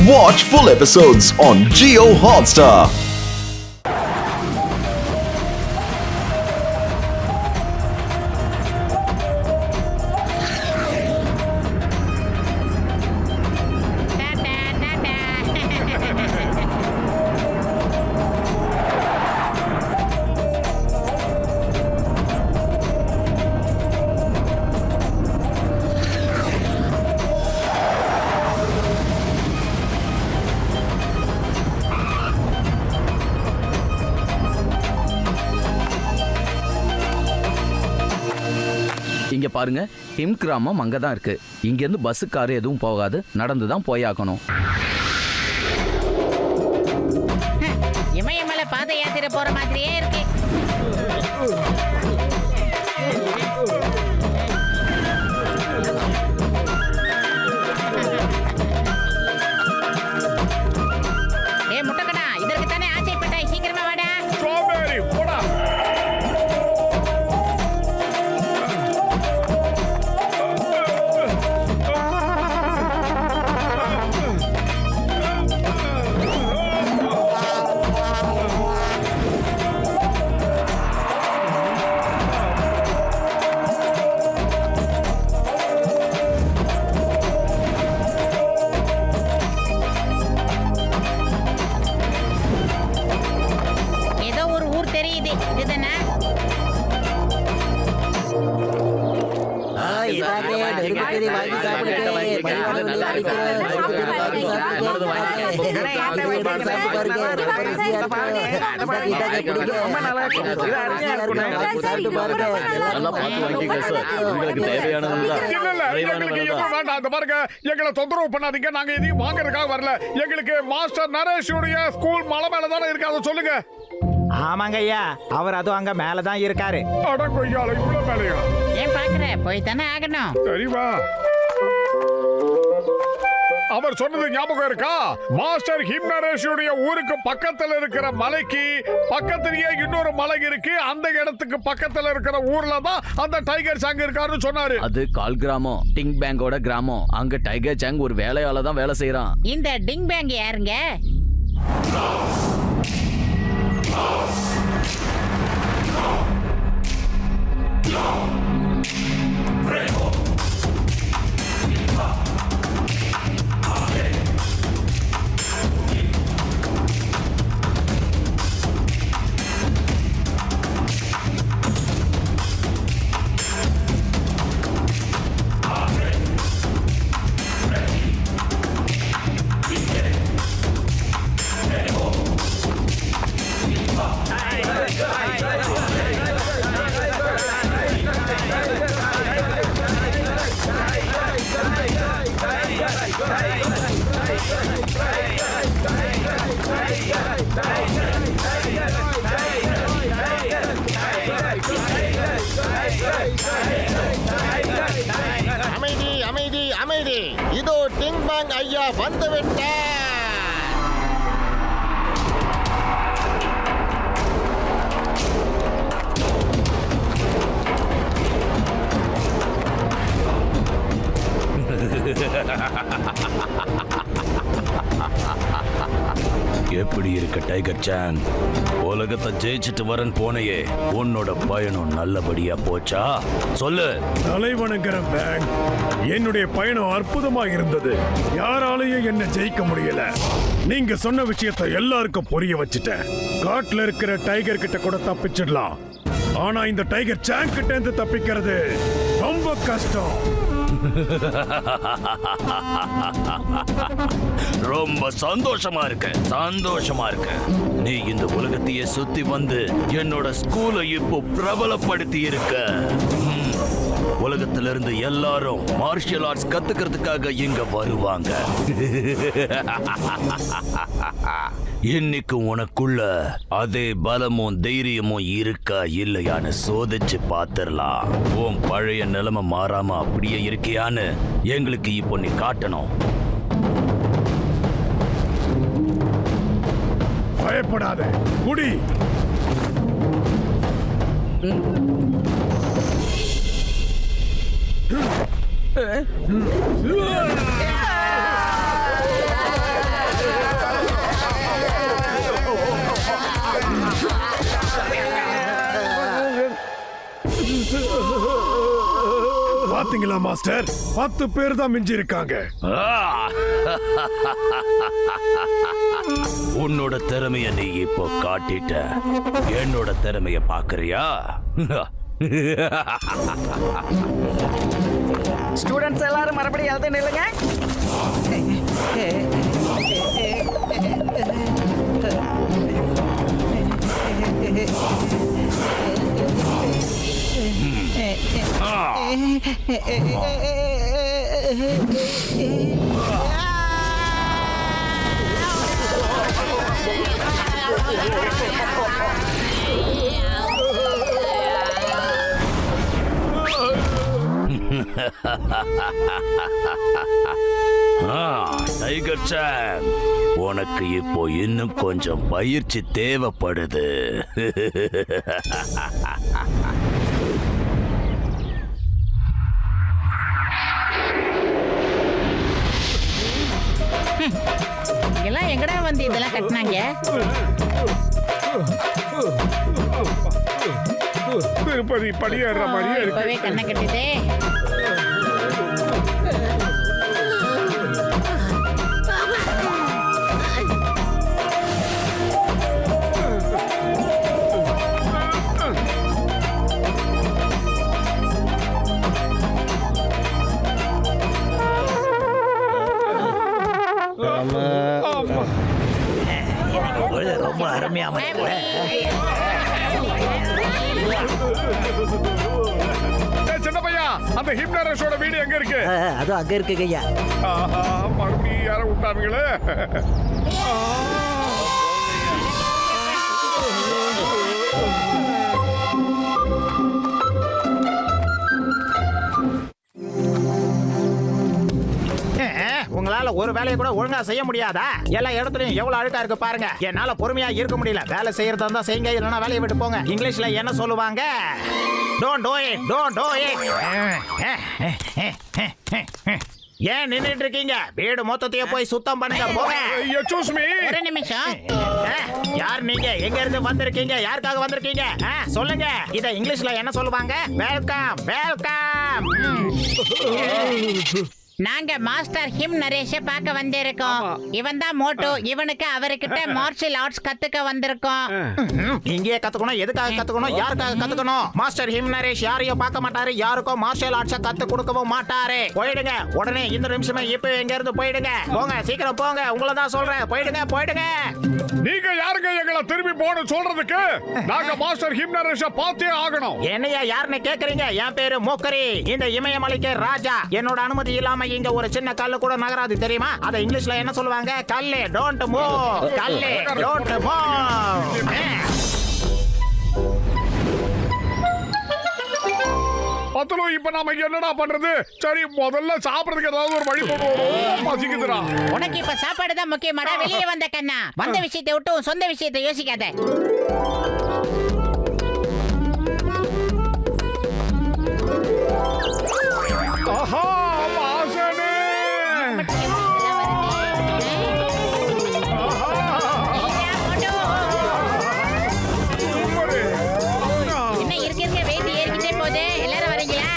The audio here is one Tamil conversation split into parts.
Watch full episodes on Jio Hotstar. இங்க பாருங்க, ஹிம் கிராமம் அங்கதான் இருக்கு. இங்க இருந்து பஸ் கார் எதுவும் போகாது, நடந்துதான் போயாக்கணும். இமயமலை பாத யாத்திரை போற மாதிரியே இருக்கு. ஏ முட்டக்கடா, இதற்கு தானே ஆசைப்பட்டாய், சீக்கிரமா வாடா. ஸ்ட்ராபெரி போடா. ஏதோ ஒரு ஊர் தெரியுது, இதுதானே? எங்களை தொந்தரவு பண்ணாதீங்க, நாங்க எதையும் வாங்குறதுக்காக வரல. எங்களுக்கு மாஸ்டர் நரேஷுடைய ஸ்கூல் மலை மேல தானே இருக்கு, அதை சொல்லுங்க. ஆமாங்க ஐயா, அவர் அதுவும் அங்க மேலதான் இருக்காரு. அட கொய்யால, இவ்வளவு மேலையா? ஏன் பாக்குற, போய் தானே ஆகணும். சரிவா. அவர் சொன்னது ஞாபகம் இருக்கா? மாஸ்டர் ஹிம் நரேஷுடைய ஊருக்கு பக்கத்துல இருக்கிற மலைக்கு பக்கத்திலேயே இன்னொரு மலை இருக்கு. அந்த இடத்துக்கு பக்கத்துல இருக்கிற ஊர்ல தான் அந்த டைகர் சாங் இருக்காருன்னு சொன்னாரு. அது கால் கிராமம், டிங் பேங்கோட கிராமம். அங்க டைகர் சாங் ஒரு வேலையால தான் வேலை செய்யறான். இந்த டிங் பேங் யாருங்க? அமைதி அமைதி அமைதி, இதோ டிங் பேங் ஐயா வந்து விட்டார். எப்படி இருக்க டைகர் சாங்? உலகத்தை ஜெயிச்சிட்டு வரன் போனையே, உன்னோட பயணம் நல்லபடியா போச்சா? சொல்லு. தலைவணங்கிற பேங், என்னுடைய பயணம் அற்புதமா இருந்தது. யாராலையும் என்ன ஜெயிக்க முடியல. நீங்க சொன்ன விஷயத்தை எல்லாருக்கும் புரிய வச்சுட்டேன். காட்டுல இருக்கிற டைகர் கிட்ட கூட தப்பிச்சிடலாம், ஆனா இந்த டைகர் சாங் கிட்ட இருந்து தப்பிக்கிறது ரொம்ப கஷ்டம். ரொம்ப சந்தோஷமா இருக்கு, சந்தோஷமா இருக்கு. நீ இந்த உலகத்தையே சுத்தி வந்து என்னோட ஸ்கூலை இப்போ பிரபலப்படுத்தி இருக்க. உலகத்துல இருந்து எல்லாரும் மார்ஷியல் ஆர்ட்ஸ் கத்துக்கிறதுக்காக இங்க வருவாங்க. இன்னைக்கு உனக்குள்ள அதே பலமும் தைரியமும் இருக்கா இல்லையான்னு சோதிச்சு பாத்திரலாம். உன் பழைய நிலைமை மாறாம அப்படியே இருக்கியான்னு எங்களுக்கு இப்போ நீ காட்டணும். பயப்படாத, குடி. பாத்தீங்களா மாஸ்டர், 10 பேர் தான் மிஞ்சி இருக்காங்க. உன்னோட திறமைய நீ இப்போ காட்டிட்ட. என்னோட திறமைய பாக்குறியா? ஸ்டூடெண்ட்ஸ் எல்லாரும் மறுபடியும் எழுத நில்லுங்க. டைகர் சாம், உனக்கு இப்போ இன்னும் கொஞ்சம் பயிற்சி தேவைப்படுது. எல்லாம் எங்கடா வந்து இதெல்லாம் கட்டினாங்க? திருப்பதி படியேற மாதிரியே இருக்கு. இப்பவே கண்ணை கட்டுதே. ரொம்ப அருமையா சின்ன பையா, அந்த ஹிம் நரேஷோட வீடு எங்க இருக்கு? அது அங்க இருக்கு ஐயா. மறுபடியும் யாரும் விட்டாங்களே. உங்களால ஒரு வேலையை கூட ஒழுங்கா செய்ய முடியாதா? எல்லா இடத்துலயும் எவ்வளவு அழுக்கா இருக்கு பாருங்க. என்னால பொறுமையா இருக்க முடியல. வேலை செய்யறதா இருந்தா செய்யுங்க, இல்லைன்னா வேலையை விட்டு போங்க. இங்கிலீஷ்ல என்ன சொல்லுவாங்க? Don't do it, don't do it. ஏன் நின்னுட்டு இருக்கீங்க? வீடு மொத்தத்தையே போய் சுத்தம் பண்ணுங்க, போங்க. Excuse me. ஒரு நிமிஷம். யார் நீங்க? எங்க இருந்து வந்திருக்கீங்க? யாருக்காக வந்திருக்கீங்க? சொல்லுங்க. இத இங்கிலீஷ்ல என்ன சொல்லுவாங்க? Welcome, welcome. நாங்க மாஸ்டர் ஹிம் நரேஷ பார்க்க வந்திருக்கோம். இவன் தான் மோட்டோ. இவனுக்கு அவர்கிட்ட மார்ஷல் ஆர்ட்ஸ் கத்துக்க வந்திருக்கோம். இங்கேயே கத்துக்கணும். எதுக்காக கத்துக்கணும்? யாருக்காக கத்துக்கணும்? மாஸ்டர் ஹிம் நரேஷ் யாரையும் பார்க்க மாட்டாரு. யாருக்கும் மார்ஷல் ஆர்ட்ஸ் கத்து கொடுக்கவும் மாட்டாரு. போயிடுங்க உடனே, இந்த நிமிஷமே இப்ப எங்க இருந்து போயிடுங்க. போங்க, சீக்கிரம் போங்க. உங்களை தான் சொல்றேன். போயிடுங்க, போயிடுங்க. நீங்க யாருங்க எங்களை திரும்பி போன்னு சொல்றதுக்கு? நாங்க மாஸ்டர் ஹிம் நரேஷ பார்த்தே ஆகணும். என்னையா யாருன்னு கேக்குறீங்க? என் பேரு மோக்கரி, இந்த இமயமலைக்கு ராஜா. என்னோட அனுமதி இல்லாம இங்க ஒரு சின்ன கல்லு கூட நகராது, தெரியுமா? அத இங்கிலீஷ்ல என்ன சொல்லுவாங்க? கல்லு, டோன்ட் மூவ். கல்லு, டோன்ட் மூவ். பத்துலோ, இப்ப நாம என்னடா பண்றது? சரி, முதல்ல சாப்பிடுறதுக்கு ஏதாவது ஒரு வழி கொண்டு வரும். பசிக்குதுடா. உனக்கு இப்ப சாப்பாடு தான் முக்கியமாடா. வெளியே வந்த கண்ணா, வந்த விஷயத்தை விட்டு உன் சொந்த விஷயத்தை யோசிக்காத. ஆஹா, வாசனே. என்ன இருக்க வெயிட் ஏறிக்கிட்டே போகுது. எல்லாரும் வரீங்களா?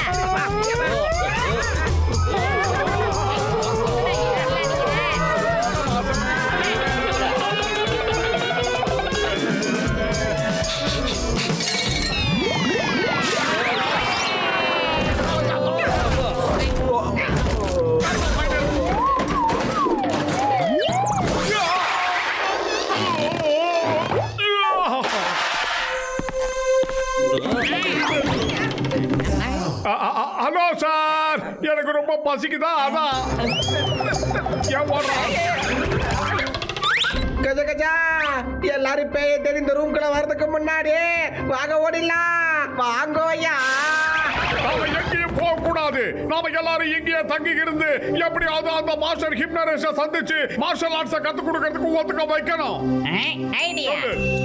ஹலோ சார், எனக்கு ரொம்ப பசிக்குதா, அதான். கஜ கஜா, எல்லாரும் பேய தெரிந்த ரூம்குள்ள வர்றதுக்கு முன்னாடி வாங்க, ஓடிடலாம். வாங்க ஐயா. நாம எங்கேயும் போக கூடாது. நாம எல்லாரும் இங்கேயே தங்கி இருந்து எப்படியாவது அந்த மாஸ்டர் ஹிம் நரேஷ சந்திச்சு மார்ஷல் ஆர்ட்ஸ கத்து கொடுக்கறதுக்கு ஒத்துக்க வைக்கணும். ஐடியா.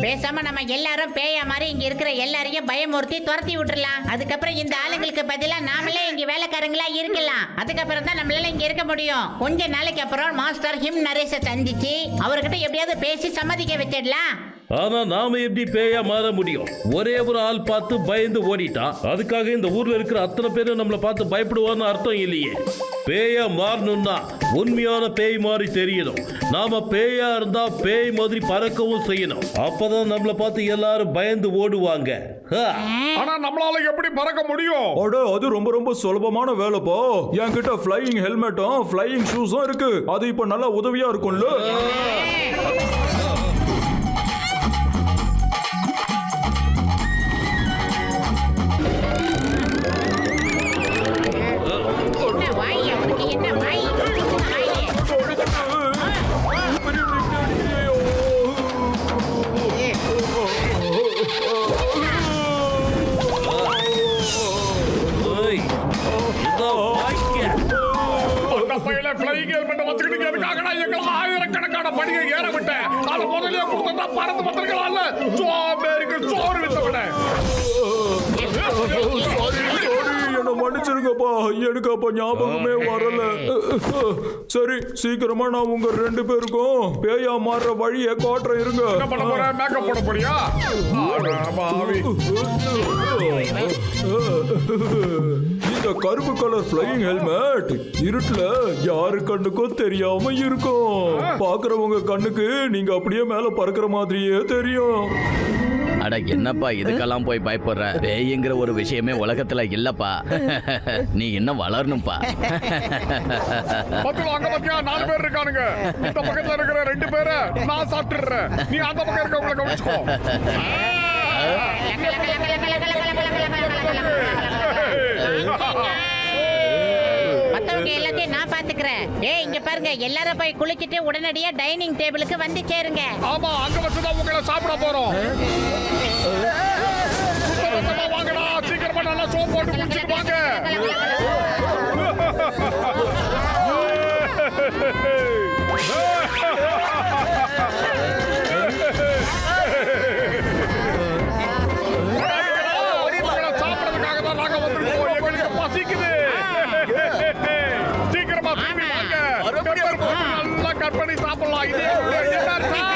பேசாம நம்ம எல்லாரும் பேயா மாதிரி இங்க இருக்கிற எல்லாரையும் பயமுறுத்தி துரத்தி விட்டுறலாம். அதுக்கப்புறம் இந்த ஆளுங்களுக்கு பதிலா நாமளே இங்க வேலைக்காரங்களா இருக்கலாம். அதுக்கப்புறம் தான் நம்மளால இங்க இருக்க முடியும். கொஞ்ச நாளைக்கு அப்புறம் மாஸ்டர் ஹிம் நரேஷ சந்திச்சு அவர்கிட்ட எப்படியாவது பேசி சம்மதிக்க வச்சிடலாம். ஆனா நாம எப்படி பேயா மாற முடியும்? ஒரே ஒரு ஆள் பார்த்து பயந்து ஓடிட்டான், அதுக்காக இந்த ஊர்ல இருக்கிற அத்தனை பேரும் நம்மள பார்த்து பயப்படுவான்னு அர்த்தம் இல்லையே. பேயா மாறணும்னா உண்மையான பேய் மாதிரி தெரியணும். நாம பேயா இருந்தா பேய் மாதிரி பறக்கவும் செய்யணும். அப்பதான் நம்மள பார்த்து எல்லாரும் பயந்து ஓடுவாங்க. ஆனா நம்மளால எப்படி பறக்க முடியும்? அட, அது ரொம்ப ரொம்ப சுலபமான வேலைப்பா. என்கிட்ட ஃப்ளையிங் ஹெல்மெட்டும் ஃப்ளையிங் ஷூஸும் இருக்கு. அது இப்ப நல்லா உதவியா இருக்கும்ல. என்ன வாய் அவனுக்கு, என்ன வாய்? ஏய், இதோ வாய்க்க. அந்த பையில flying helmet வச்சுக்கிட்டு எதுக்காக நான் எங்களை ஆயிரக்கணக்கான படியை ஏற விட்டேன்? அதை முதல்லயே கொடுத்தா பறந்து பத்திரிக்கலாம்ல. சோம்பேறிக்கு சோறு வித்த விட. என்ன மன்னிச்சிருங்கப்பா, எனக்கு அப்ப ஞாபகமே வரல. சரி, சீக்கிரமா நான் உங்க 2 பேருக்கும் பேயா மாறுற வழியை காட்டுறேன், இருங்க. என்ன பண்ண போற? மேக்கப் போட போறியா? அட பாவி. இந்த கருப்பு கலர் ஃப்ளையிங் ஹெல்மெட் இருட்டுல யாரு கண்ணுக்கும் தெரியாம இருக்கும். பாக்குறவங்க கண்ணுக்கு நீங்க அப்படியே மேல பறக்கிற மாதிரியே தெரியும். அட என்னப்பா இதுக்கெல்லாம் போய் பயப்படுற? பேய்ங்கிற ஒரு விஷயமே உலகத்துல இல்லப்பா. நீ இன்னும் வளரணும்பா. பத்து அங்க பத்தியா 4 பேர் இருக்கானுங்க. இந்த பக்கத்துல இருக்கிற 2 பேரை நான் சாப்பிட்டுறேன். நீ அந்த பக்கம் இருக்கவங்களை கவனிச்சுக்கோ. மத்தவங்க எல்லாத்தையும் நான் பாத்துக்கிறேன். ஏய், இங்க பாருங்க, எல்லாரும் போய் குளிச்சிட்டு உடனடியா டைனிங் டேபிளுக்கு வந்து சேருங்க. ஆமா, அங்க வச்சுதான் உங்களை சாப்பிட போறோம். சுத்தபத்தமா வாங்கடா, சீக்கிரமா நல்லா சோப் போட்டு குளிச்சுட்டு வாங்க. உங்களை சாப்பிடறதுக்காக தான் நாங்க வந்திருக்கோம். எங்களுக்கு பசிக்குது. சீக்கிரமா திரும்பி வாங்க. பெப்பர் போட்டு நல்லா கட் பண்ணி சாப்பிடலாம். இது dinner time.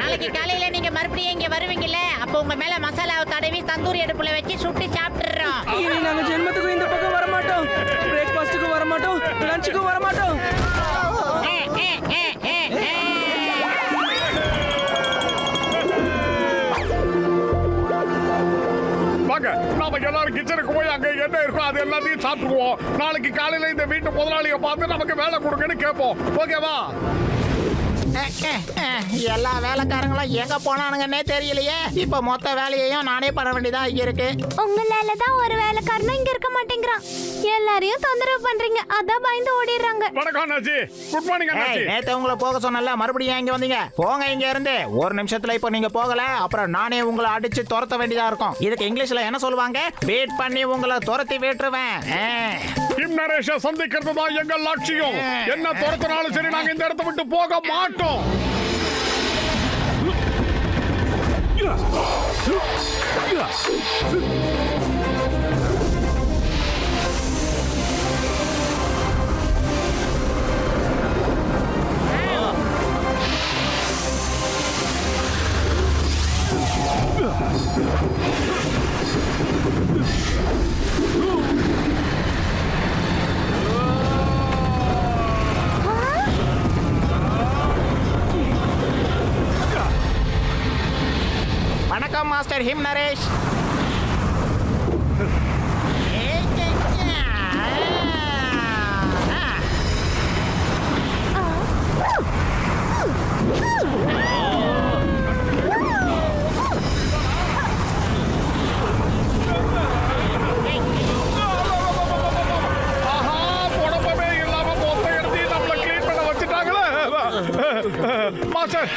நாளைக்கு காலையில நீங்க மறுபடியும் இங்க வருவீங்கல்ல, அப்ப உங்க மேல மசாலாவை தடவி தந்தூரி அடுப்புல வச்சு சுட்டு சாப்பிட்டுறோம். இனி நாங்க ஜென்மத்துக்கும் இந்த பக்கம் வர மாட்டோம். பிரேக்ஃபாஸ்ட்டுக்கு வர மாட்டோம், லஞ்சுக்கு வர மாட்டோம். வாங்க, நாம எல்லாரும் கிச்சனுக்கு போய் அங்க என்ன இருக்கோ அது எல்லாத்தையும் சாப்பிடுவோம். நாளைக்கு காலையில இந்த வீட்டு முதலாளியை பார்த்து நமக்கு வேலை கொடுங்கன்னு கேட்போம். ஓகேவா? எல்லா வேலைக்காரங்களும் எங்க போனானுங்கன்னே தெரியலையே. இப்ப மொத்த வேலையையும் நானே பண்ண வேண்டியதா இருக்கு. உங்களால தான் ஒரு வேலைக்காரனும் இங்க இருக்க மாட்டேங்கிறான். எல்லாரையும் தொந்தரவு பண்றீங்க, அதான் பயந்து ஓடிடுறாங்க. வணக்கம் அண்ணாச்சி. குட் மார்னிங் அண்ணாச்சி. நேத்து உங்களை போக சொன்னல, மறுபடியும் இங்க வந்தீங்க. போங்க இங்க இருந்து. ஒரு நிமிஷத்துல இப்ப நீங்க போகல, அப்புறம் நானே உங்களை அடிச்சு துரத்த வேண்டியதா இருக்கும். இதுக்கு இங்கிலீஷ்ல என்ன சொல்லுவாங்க? பீட் பண்ணி உங்களை துரத்தி விட்டுருவேன். கிம் நரேஷை சந்திக்கிறது தான் எங்கள் லட்சியம். என்ன துரத்தினாலும் சரி, நாங்க இந்த இடத்தை விட்டு போக மாட்டோம். வணக்கம் மாஸ்டர் ஹிம் நரேஷ். ஆஹா, குழப்பமே இல்லாம மொத்த இடத்தையும் நம்மள கிளீன் பண்ண வச்சுட்டாங்களே. மாஸ்டர்,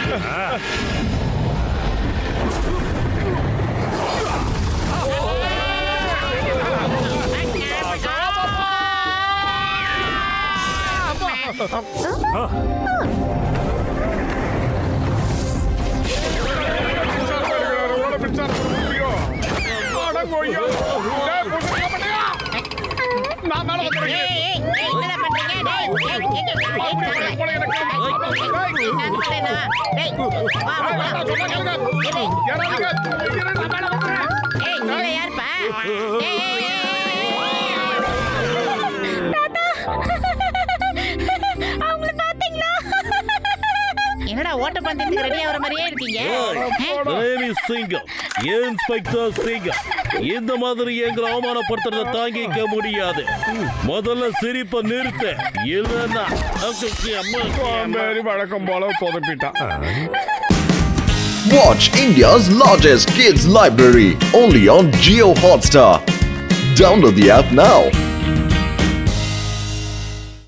நான் மேல என்னடா பண்றீங்க? டேய், நான் விட்டேனா? டேய், வா, வா, வா. ஏய், நீங்க யாருப்பா? ஏய், ஏய், ஏய், அவங்கள பாத்தீங்களா? என்னடா ஓட்டப்பந்தயத்துக்கு ரெடி ஆகுற மாதிரியே இருக்கீங்க? சிங்கம் இன்ஸ்பெக்டர் சிங்கம் இந்த மாதிரி எங்களை அவமானப்படுத்துறத தாங்கிக்க முடியாது. முதல்ல சிரிப்பை நிறுத்த, இல்லைன்னா வழக்கம் போல சொதப்பிட்டான். Watch India's largest kids library only on Geo Hotstar. Download the app now.